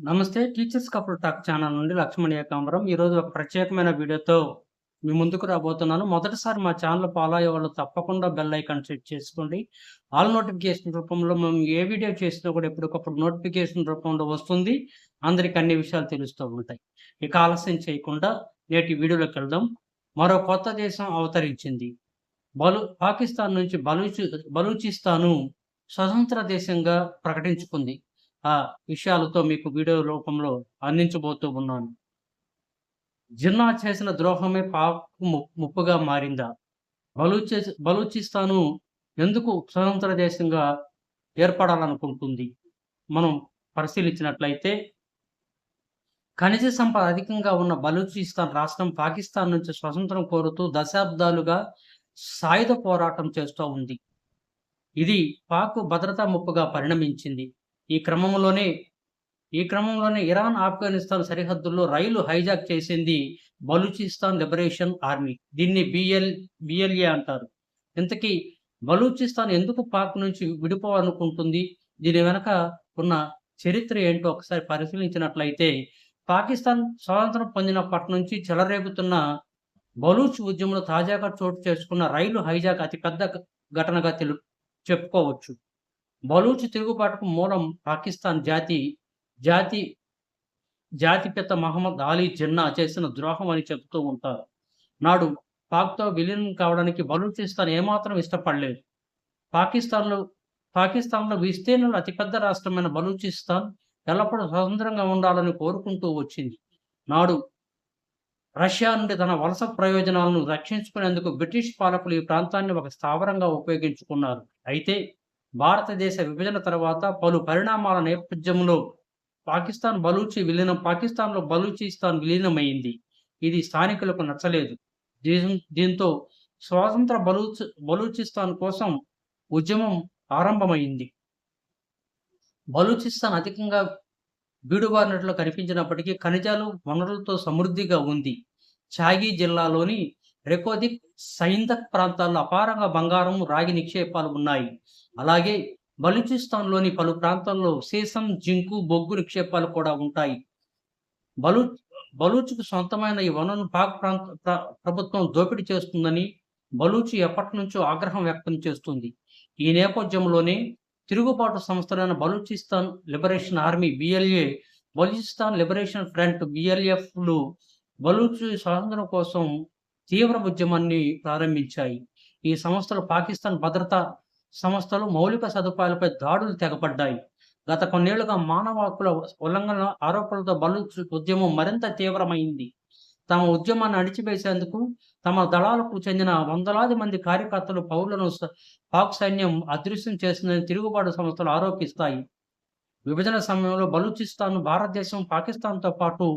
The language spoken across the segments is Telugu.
నమస్తే. టీచర్స్ కపుల్ టాక్ ఛానల్ నుండి లక్ష్మణ్ ఏకాంబరం. ఈరోజు ఒక ప్రత్యేకమైన వీడియోతో మీ ముందుకు రాబోతున్నాను. మొదటిసారి మా ఛానల్ ఫాలో అయ్యేవాళ్ళు తప్పకుండా బెల్ ఐకాన్ సెట్ చేసుకోండి. ఆల్ నోటిఫికేషన్ రూపంలో మేము ఏ వీడియో చేసినా కూడా ఎప్పటికప్పుడు నోటిఫికేషన్ రూపంలో వస్తుంది. అందరికి అన్ని విషయాలు తెలుస్తూ ఉంటాయి. ఇక ఆలస్యం చేయకుండా నేటి వీడియోలోకి వెళ్దాం. మరో కొత్త దేశం అవతరించింది. పాకిస్తాన్ నుంచి బలూచిస్తాను స్వతంత్ర దేశంగా ప్రకటించుకుంది. ఆ విషయాలతో మీకు వీడియో రూపంలో అందించబోతూ ఉన్నాను. జిన్నా చేసిన ద్రోహమే పాక్‌కు ముప్పుగా మారిందా? బలూచిస్తాను ఎందుకు స్వతంత్ర దేశంగా ఏర్పడాలనుకుంటుంది? మనం పరిశీలించినట్లయితే ఖనిజ సంపద అధికంగా ఉన్న బలూచిస్తాన్ రాష్ట్రం పాకిస్తాన్ నుంచి స్వతంత్రం కోరుతూ దశాబ్దాలుగా సాయుధ పోరాటం చేస్తూ ఉంది. ఇది పాక్ భద్రతా ముప్పుగా పరిణమించింది. ఈ క్రమంలోనే ఇరాన్, ఆఫ్ఘనిస్తాన్ సరిహద్దుల్లో రైలు హైజాక్ చేసింది బలూచిస్తాన్ లిబరేషన్ ఆర్మీ. దీన్ని బిఎల్ఏ అంటారు. ఇంతకీ బలూచిస్తాన్ ఎందుకు పాక్ నుంచి విడిపోవాలనుకుంటుంది? దీని వెనక ఉన్న చరిత్ర ఏంటో ఒకసారి పరిశీలించినట్లయితే, పాకిస్తాన్ స్వాతంత్రం పొందినప్పటి నుంచి చెలరేగుతున్న బలూచ్ ఉద్యమంలో తాజాగా చోటు చేసుకున్న రైలు హైజాక్ అతిపెద్ద ఘటనగా చెప్పుకోవచ్చు. బలూచ్ తిరుగుబాటుకు మూలం పాకిస్తాన్ జాతిపిత మహమ్మద్ అలీ జిన్నా చేసిన ద్రోహం అని చెబుతూ ఉంటారు. నాడు పాక్‌తో విలీనం కావడానికి బలూచిస్తాన్ ఏమాత్రం ఇష్టపడలేదు. పాకిస్తాన్‌లో విస్తీర్ణంలో అతిపెద్ద రాష్ట్రమైన బలూచిస్తాన్ ఎల్లప్పుడూ స్వతంత్రంగా ఉండాలని కోరుకుంటూ వచ్చింది. నాడు రష్యా నుండి తన వలస ప్రయోజనాలను రక్షించుకునేందుకు బ్రిటిష్ పాలకులు ఈ ప్రాంతాన్ని ఒక స్థావరంగా ఉపయోగించుకున్నారు. అయితే భారతదేశ విభజన తర్వాత పలు పరిణామాల నేపథ్యంలో పాకిస్తాన్‌లో బలూచిస్తాన్ విలీనమైంది. ఇది స్థానికులకు నచ్చలేదు. దీంతో స్వతంత్ర బలూచిస్తాన్ కోసం ఉద్యమం ఆరంభమైంది. బలూచిస్తాన్ అధికంగా బీడుబారినట్లు కనిపించినప్పటికీ ఖనిజాలు, వనరులతో సమృద్ధిగా ఉంది. ఛాగి జిల్లాలోని రెకోదిక్, సైందక్ ప్రాంతాల్లో అపారంగా బంగారం, రాగి నిక్షేపాలు ఉన్నాయి. అలాగే బలూచిస్తాన్‌లోని పలు ప్రాంతాల్లో సీసం, జింకు, బొగ్గు నిక్షేపాలు కూడా ఉంటాయి. బలూచ్‌కు సొంతమైన ఈ వనరులను పాక్ ప్రభుత్వం దోపిడీ చేస్తుందని బలూచ్ ఎప్పటినుంచో ఆగ్రహం వ్యక్తం చేస్తుంది. ఈ నేపథ్యంలోనే తిరుగుబాటు సంస్థలైన Balochistan liberation army BLA, Balochistan liberation front బిఎల్ఎఫ్‌లు బలూచ్ స్వాతంత్ర్యం కోసం తీవ్ర ఉద్యమాన్ని ప్రారంభించాయి. ఈ సంస్థలు పాకిస్తాన్ భద్రతా సంస్థలు మౌలిక సదుపాయాలపై దాడులు తెగపడ్డాయి. గత కొన్నేళ్లుగా మానవ హక్కుల ఉల్లంఘన ఆరోపణలతో బలూచ్ ఉద్యమం మరింత తీవ్రమైంది. తమ ఉద్యమాన్ని అణిచివేసేందుకు తమ దళాలకు చెందిన వందలాది మంది కార్యకర్తలు, పౌరులను పాక్ సైన్యం అదృశ్యం చేసిందని తిరుగుబాటు సంస్థలు ఆరోపిస్తాయి. విభజన సమయంలో బలూచిస్తాన్ భారతదేశం, పాకిస్తాన్‌తో పాటు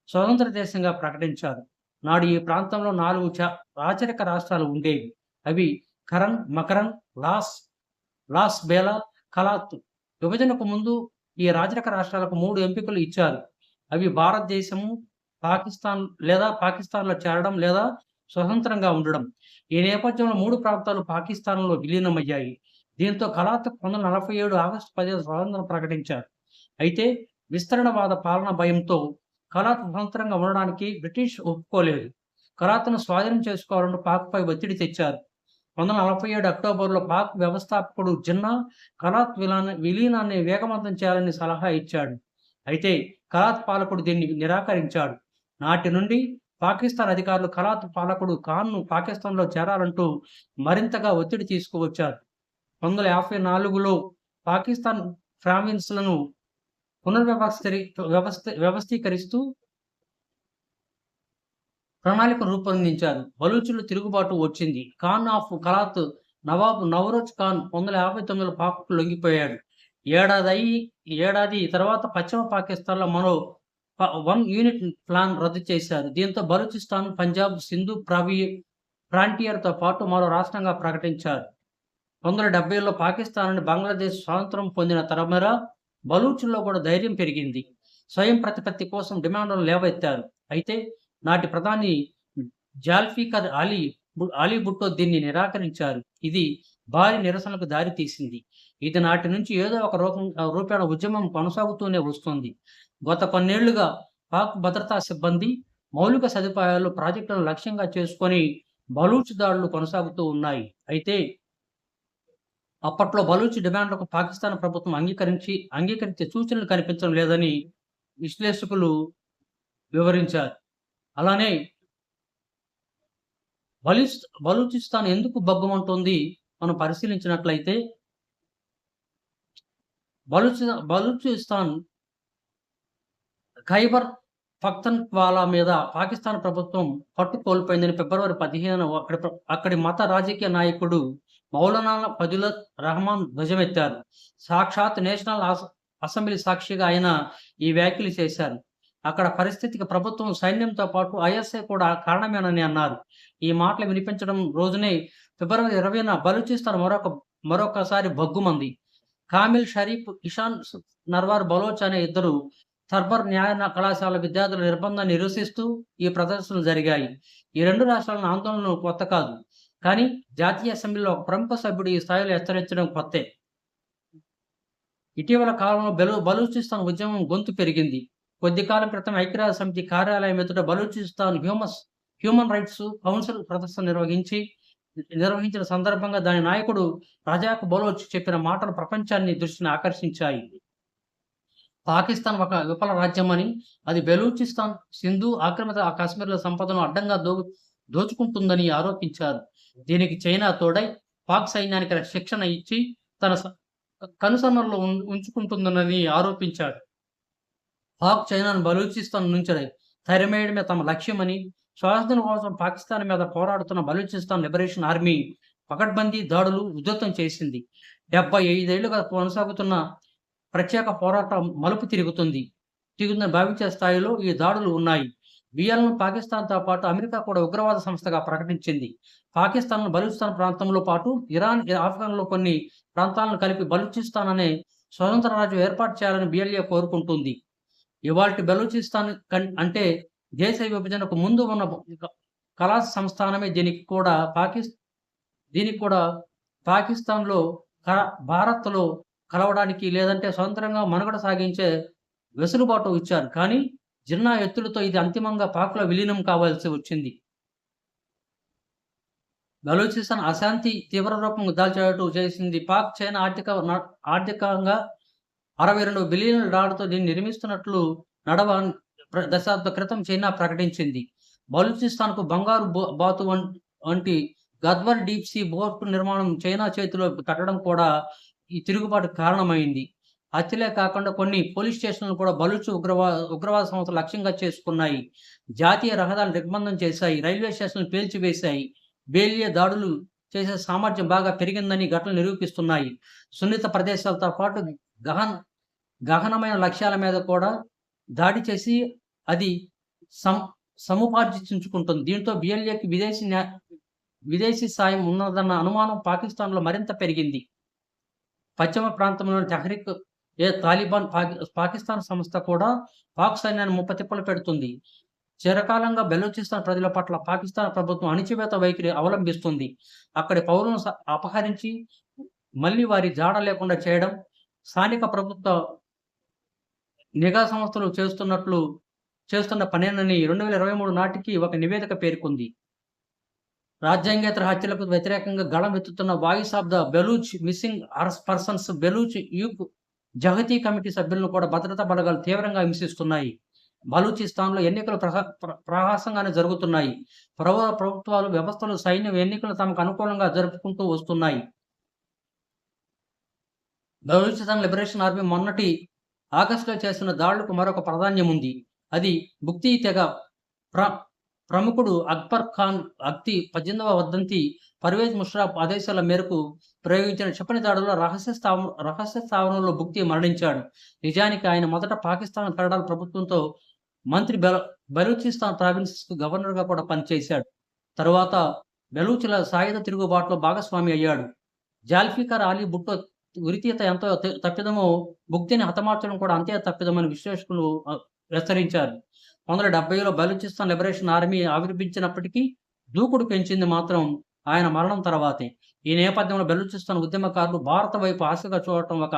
స్వతంత్ర దేశంగా ప్రకటించారు. నాడు ఈ ప్రాంతంలో 4 రాచరిక రాష్ట్రాలు ఉండేవి. అవి కరన్, మకరన్, లాస్ బేలా, కలాత్. విభజనకు ముందు ఈ రాచరిక రాష్ట్రాలకు 3 ఎంపికలు ఇచ్చారు. అవి భారతదేశము, పాకిస్తాన్‌లో చేరడం లేదా స్వతంత్రంగా ఉండడం. ఈ నేపథ్యంలో 3 ప్రాంతాలు పాకిస్తాన్‌లో విలీనమయ్యాయి. దీంతో కలాత్ 1947 ఆగస్టు 15 స్వాతంత్రం ప్రకటించారు. అయితే విస్తరణవాద పాలన భయంతో కలాత్ స్వతంత్రంగా ఉండడానికి బ్రిటిష్ ఒప్పుకోలేదు. కలాత్‌ను స్వాధీనం చేసుకోవాలంటూ పాక్‌పై ఒత్తిడి తెచ్చారు. 1947 అక్టోబర్‌లో పాక్ వ్యవస్థాపకుడు జిన్నా కలాత్ విలీనాన్ని వేగవంతం చేయాలని సలహా ఇచ్చాడు. అయితే కలాత్ పాలకుడు దీన్ని నిరాకరించాడు. నాటి నుండి పాకిస్తాన్ అధికారులు కలాత్ పాలకుడు ఖాన్‌ను పాకిస్తాన్‌లో చేరాలంటూ మరింతగా ఒత్తిడి తీసుకువచ్చారు. 1954లో పాకిస్తాన్ ప్రావిన్స్‌లను వ్యవస్థీకరిస్తూ ప్రణాళిక రూపొందించారు. బలూచుల తిరుగుబాటు వచ్చింది. ఖాన్ ఆఫ్ కలాత్ నవాబ్ నవరోజ్ ఖాన్ 1959లో పాక్‌కు లొంగిపోయాడు. ఏడాది తర్వాత పశ్చిమ పాకిస్తాన్‌లో మరో 1 యూనిట్ ప్లాన్ రద్దు చేశారు. దీంతో బలూచిస్తాన్, పంజాబ్, సింధు ఫ్రాంటియర్‌తో పాటు మరో రాష్ట్రంగా ప్రకటించారు. 1970లో పాకిస్తాన్ నుండి బంగ్లాదేశ్ స్వాతంత్రం పొందిన తరమేరా బలూచుల్లో కూడా ధైర్యం పెరిగింది. స్వయం ప్రతిపత్తి కోసం డిమాండ్లను లేవెత్తారు. అయితే నాటి ప్రధాని జుల్ఫికర్ అలీ భుట్టో దీన్ని నిరాకరించారు. ఇది భారీ నిరసనలకు దారితీసింది. ఇది నాటి నుంచి ఏదో ఒక రూపేణ ఉద్యమం కొనసాగుతూనే వస్తుంది. గత కొన్నేళ్లుగా పాక్ భద్రతా సిబ్బంది మౌలిక సదుపాయాలు ప్రాజెక్టులను లక్ష్యంగా చేసుకొని బలూచ్ దాడులు కొనసాగుతూ ఉన్నాయి. అయితే అప్పట్లో బలూచ్ డిమాండ్లకు పాకిస్తాన్ ప్రభుత్వం అంగీకరించే సూచనలు కనిపించడం లేదని విశ్లేషకులు వివరించారు. అలానే బలూచిస్తాన్ ఎందుకు బగ్గుమంటోంది మనం పరిశీలించినట్లయితే బలూచిస్తాన్ ఖైబర్ పఖ్తన్ఖ్వాలా మీద పాకిస్తాన్ ప్రభుత్వం పట్టు కోల్పోయిందని ఫిబ్రవరి 15న అక్కడి మత రాజకీయ నాయకుడు మౌలానా ఫజలుర్ రహమాన్ ధ్వజమెత్తారు. సాక్షాత్ నేషనల్ అసెంబ్లీ సాక్షిగా ఆయన ఈ వ్యాఖ్యలు చేశారు. అక్కడ పరిస్థితికి ప్రభుత్వం, సైన్యంతో పాటు ఐఎస్ఐ కూడా కారణమేనని అన్నారు. ఈ మాటలు వినిపించడం రోజునే ఫిబ్రవరి 20న బలూచిస్తాన్ మరొకసారి బగ్గుమంది. కామిల్ షరీఫ్, ఇషాన్ నర్వార్ బలోచ్ అనే ఇద్దరు సర్బర్ న్యాయ కళాశాల విద్యార్థుల నిర్బంధాన్ని నిరసిస్తూ ఈ ప్రదర్శనలు జరిగాయి. ఈ రెండు రాష్ట్రాల ఆందోళనలు కొత్త కాదు, కానీ జాతీయ అసెంబ్లీలో ఒక ప్రముఖ సభ్యుడు ఈ స్థాయిలో హెచ్చరించడం కొత్తే. ఇటీవల కాలంలో బలూచిస్తాన్ ఉద్యమం గొంతు పెరిగింది. కొద్ది కాలం క్రితం ఐక్యరాజ్య సమితి కార్యాలయం ఎదుట బలూచిస్తాన్ హ్యూమన్ రైట్స్ కౌన్సిల్ ప్రదర్శన నిర్వహించిన సందర్భంగా దాని నాయకుడు రజాక్ బలోచ్ చెప్పిన మాటలు ప్రపంచాన్ని దృష్టిని ఆకర్షించాయి. పాకిస్తాన్ ఒక విఫల రాజ్యమని, అది బెలూచిస్తాన్, సింధు ఆక్రమిత కాశ్మీర్ల సంపదను అడ్డంగా దోచుకుంటుందని ఆరోపించారు. దీనికి చైనా తోడై పాక్ సైన్యానికి శిక్షణ ఇచ్చి తన కనుసన్నల్లో ఉంచుకుంటుందని ఆరోపించారు. పాక్ చైనాను బలూచిస్తాన్ నుంచి తరిమేయడమే తమ లక్ష్యమని, స్వాతంత్ర్యం కోసం పాకిస్తాన్ మీద పోరాడుతున్న బలూచిస్తాన్ లిబరేషన్ ఆర్మీ పకడ్బందీ దాడులు ఉధృతం చేసింది. 75 ఏళ్లుగా కొనసాగుతున్న ప్రత్యేక పోరాటం మలుపు తిరుగుతుందని భావించే స్థాయిలో ఈ దాడులు ఉన్నాయి. బిఎల్ను పాకిస్తాన్తో పాటు అమెరికా కూడా ఉగ్రవాద సంస్థగా ప్రకటించింది. పాకిస్తాన్ బలూచిస్తాన్ ప్రాంతంలో పాటు ఇరాన్, ఆఫ్ఘన్లో కొన్ని ప్రాంతాలను కలిపి బలూచిస్తాన్ అనే స్వతంత్ర రాజ్యం ఏర్పాటు చేయాలని బిఎల్ఏ కోరుకుంటుంది. ఇవాల్టి బలూచిస్తాన్ అంటే దేశ విభజనకు ముందు ఉన్న కలాస్ సంస్థానమే. దీనికి కూడా పాకిస్తాన్లో భారత్లో కలవడానికి, లేదంటే స్వతంత్రంగా మనుగడ సాగించే వెసులుబాటు ఇచ్చారు. కానీ జిన్నా ఎత్తులతో ఇది అంతిమంగా పాక్లో విలీనం కావాల్సి వచ్చింది. బలూచిస్తాన్ అశాంతి తీవ్ర రూపం దాల్చేటట్టు చేసింది. పాక్ చైనా ఆర్థికంగా $62 బిలియన్ల దీన్ని నిర్మిస్తున్నట్లు దశాబ్ద క్రితం చైనా ప్రకటించింది. బలూచిస్తాన్కు బంగారు బాతు వంటి గద్వాల్ డీప్ సీ పోర్టు నిర్మాణం చైనా చేతిలో పెట్టడం కూడా ఈ తిరుగుబాటుకు కారణమైంది. హత్యలే కాకుండా కొన్ని పోలీస్ స్టేషన్లు కూడా బలూచ్ ఉగ్రవాద సంస్థలు లక్ష్యంగా చేసుకున్నాయి. జాతీయ రహదారులు దిగ్బంధం చేశాయి. రైల్వే స్టేషన్లు పేల్చివేశాయి. బేలియా దాడులు చేసే సామర్థ్యం బాగా పెరిగిందని ఘటనలు నిరూపిస్తున్నాయి. సున్నిత ప్రదేశాలతో పాటు గహనమైన లక్ష్యాల మీద కూడా దాడి చేసి అది సముపార్జించుకుంటుంది. దీంతో బిఎల్ఏకి విదేశీ సాయం ఉన్నదన్న అనుమానం పాకిస్తాన్లో మరింత పెరిగింది. పశ్చిమ ప్రాంతంలోని తెహ్రీక్ తాలిబాన్ పాకిస్తాన్ సంస్థ కూడా పాక్ సైన్యాన్ని ముప్పతిప్పలు పెడుతుంది. చిరకాలంగా బెలూచిస్తాన్ ప్రజల పట్ల పాకిస్తాన్ ప్రభుత్వం అణిచివేత వైఖరి అవలంబిస్తుంది. అక్కడి పౌరులను అపహరించి మళ్ళీ వారి జాడ లేకుండా చేయడం స్థానిక ప్రభుత్వ నిఘా సంస్థలు చేస్తున్న పనేనని 2023 నాటికి ఒక నివేదిక పేర్కొంది. రాజ్యాంగేతర హత్యలకు వ్యతిరేకంగా గళం ఎత్తుతున్న voice of the Baloch missing persons Baloch youth జహతీ కమిటీ సభ్యులను కూడా భద్రతా బలగాలు తీవ్రంగా హింసిస్తున్నాయి. బలూచిస్తాన్లో ఎన్నికలు ప్రహాసంగానే జరుగుతున్నాయి. ప్రభుత్వాలు, వ్యవస్థలు, సైన్యం ఎన్నికలు తమకు అనుకూలంగా జరుపుకుంటూ వస్తున్నాయి. బలూచిస్తాన్ లిబరేషన్ ఆర్మీ మొన్నటి ఆగస్టులో చేసిన దాడులకు మరొక ప్రాధాన్యం ఉంది. అది బుక్తీ తెగ ప్రముఖుడు అక్బర్ ఖాన్ అక్తి 18వ వర్ధంతి పర్వేజ్ ముషర్రాఫ్ ఆదేశాల మేరకు ప్రయోగించిన క్షిపణి దాడుల్లో రహస్య స్థావరంలో బుక్తీ మరణించాడు. నిజానికి ఆయన మొదట పాకిస్తాన్ ఫెడరల్ ప్రభుత్వంతో మంత్రి బలూచిస్తాన్ ప్రావిన్స్ గవర్నర్గా కూడా పనిచేశాడు. తరువాత బెలూచుల సాయుధ తిరుగుబాటులో భాగస్వామి అయ్యాడు. జాల్ఫికర్ అలీ భుట్టో ఉరితీత ఎంతో తప్పిదమో బుక్తిని హతమార్చడం కూడా అంతే తప్పిదమని విశ్లేషకులు హెచ్చరించారు. 1970లో బలూచిస్తాన్ లిబరేషన్ ఆర్మీ ఆవిర్భించినప్పటికీ దూకుడు పెంచింది మాత్రం ఆయన మరణం తర్వాతే. ఈ నేపథ్యంలో బెలూచిస్తాన్ ఉద్యమకారులు భారత వైపు ఆశగా చూడటం ఒక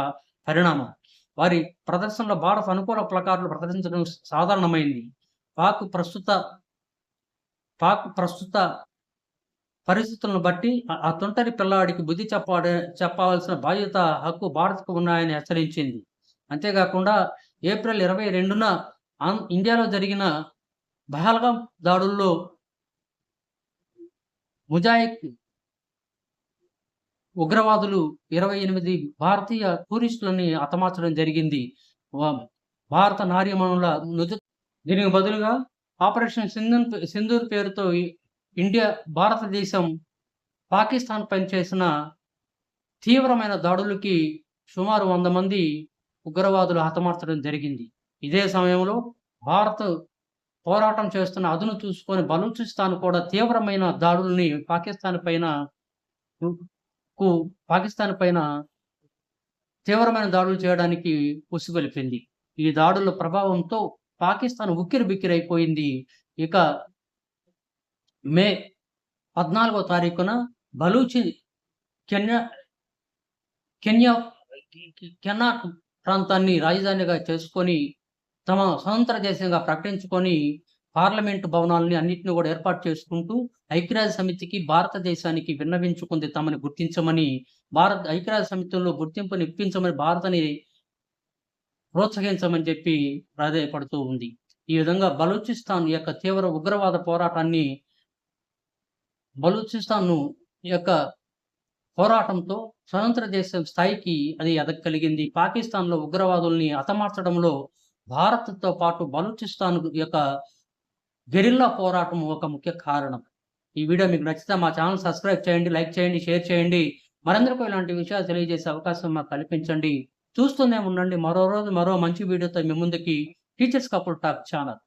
పరిణామం. వారి ప్రదర్శనలో భారత్ అనుకూల ప్లకార్డులు ప్రదర్శించడం సాధారణమైంది. పాక్ ప్రస్తుత పాక్ ప్రస్తుత పరిస్థితులను బట్టి ఆ తొంటరి పిల్లాడికి బుద్ధి చెప్పాల్సిన బాధ్యత, హక్కు భారత్‌కు ఉన్నాయని హెచ్చరించింది. అంతేగాకుండా ఏప్రిల్ 22న ఇండియాలో జరిగిన పహల్గాం దాడుల్లో ముజాహిద్ ఉగ్రవాదులు 28 భారతీయ టూరిస్టులని హతమార్చడం జరిగింది. వ భారత నారీమణుల దీనికి బదులుగా ఆపరేషన్ సింధూర్ పేరుతో భారతదేశం పాకిస్తాన్ పైన చేసిన తీవ్రమైన దాడులకి సుమారు 100 మంది ఉగ్రవాదులు హతమార్చడం జరిగింది. ఇదే సమయంలో భారత్ పోరాటం చేస్తున్న అదును చూసుకొని బలూచిస్తాన్ కూడా తీవ్రమైన దాడుల్ని పాకిస్తాన్ పైన తీవ్రమైన దాడులు చేయడానికి ఉసిగొలిపింది. ఈ దాడుల ప్రభావంతో పాకిస్తాన్ ఉక్కిరిబిక్కిరైపోయింది. ఇక మే 14వ తారీఖున బలూచి కెన్నాట్ ప్రాంతాన్ని రాజధానిగా చేసుకొని తమ స్వతంత్ర దేశంగా ప్రకటించుకొని పార్లమెంటు భవనాలని అన్నిటిని కూడా ఏర్పాటు చేసుకుంటూ ఐక్యరాజ్య సమితికి, భారతదేశానికి విన్నవించుకుంది తమని గుర్తించమని. ఐక్యరాజ్య సమితిలో గుర్తింపుని ఇప్పించమని, భారత్‌ని ప్రోత్సహించమని చెప్పి ప్రాధేయపడుతూ ఉంది. ఈ విధంగా బలూచిస్తాన్ యొక్క తీవ్ర ఉగ్రవాద పోరాటాన్ని పోరాటంతో స్వతంత్ర దేశం స్థాయికి అది ఎదగగలిగింది. పాకిస్తాన్‌లో ఉగ్రవాదుల్ని హతమార్చడంలో భారత్‌తో పాటు బలూచిస్తాన్ యొక్క గెరిల్లా పోరాటం ఒక ముఖ్య కారణం. ఈ వీడియో మీకు నచ్చితే మా ఛానల్ సబ్స్క్రైబ్ చేయండి, లైక్ చేయండి, షేర్ చేయండి. మరందరికీ ఇలాంటి విషయాలు తెలియజేసే అవకాశం మాకు కల్పించండి. చూస్తూనే ఉండండి. మరో రోజు మరో మంచి వీడియోతో మీ ముందుకి టీచర్స్ కపుల్ టాక్ ఛానల్.